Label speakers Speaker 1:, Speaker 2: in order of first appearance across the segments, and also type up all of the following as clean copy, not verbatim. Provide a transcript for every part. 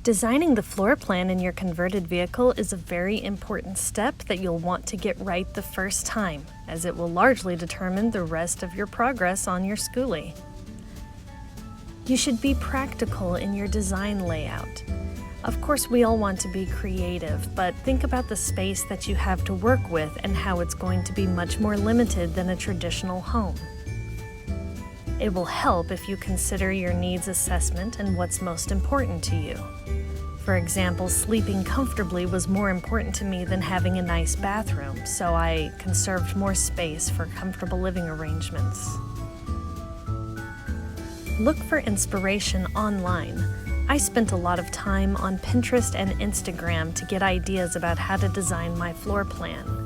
Speaker 1: Designing the floor plan in your converted vehicle is a very important step that you'll want to get right the first time, as it will largely determine the rest of your progress on your skoolie. You should be practical in your design layout. Of course, we all want to be creative, but think about the space that you have to work with and how it's going to be much more limited than a traditional home. It will help if you consider your needs assessment and what's most important to you. For example, sleeping comfortably was more important to me than having a nice bathroom, so I conserved more space for comfortable living arrangements. Look for inspiration online. I spent a lot of time on Pinterest and Instagram to get ideas about how to design my floor plan.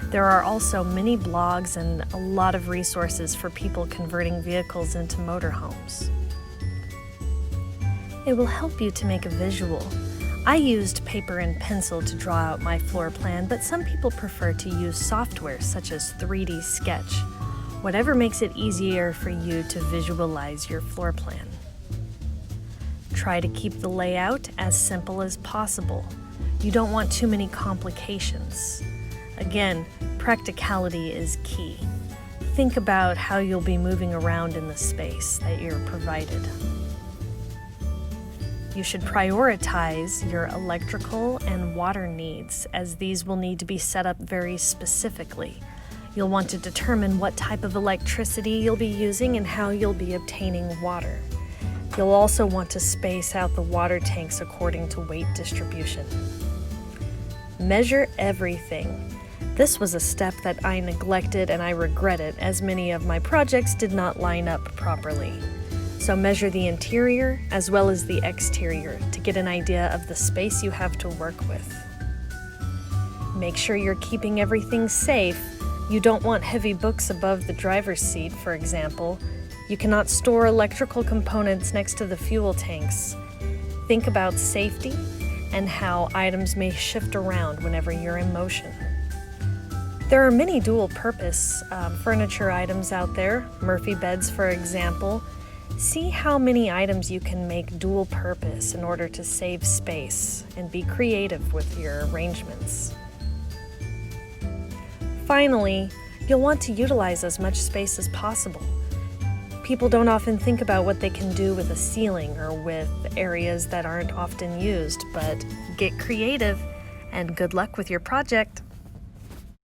Speaker 1: There are also many blogs and a lot of resources for people converting vehicles into motorhomes. It will help you to make a visual. I used paper and pencil to draw out my floor plan, but some people prefer to use software such as 3D Sketch. Whatever makes it easier for you to visualize your floor plan. Try to keep the layout as simple as possible. You don't want too many complications. Again, practicality is key. Think about how you'll be moving around in the space that you're provided. You should prioritize your electrical and water needs, as these will need to be set up very specifically. You'll want to determine what type of electricity you'll be using and how you'll be obtaining water. You'll also want to space out the water tanks according to weight distribution. Measure everything. This was a step that I neglected and I regret it, as many of my projects did not line up properly. So measure the interior as well as the exterior to get an idea of the space you have to work with. Make sure you're keeping everything safe. You don't want heavy books above the driver's seat, for example. You cannot store electrical components next to the fuel tanks. Think about safety and how items may shift around whenever you're in motion. There are many dual-purpose furniture items out there, Murphy beds for example. See how many items you can make dual-purpose in order to save space and be creative with your arrangements. Finally, you'll want to utilize as much space as possible. People don't often think about what they can do with a ceiling or with areas that aren't often used, but get creative and good luck with your project.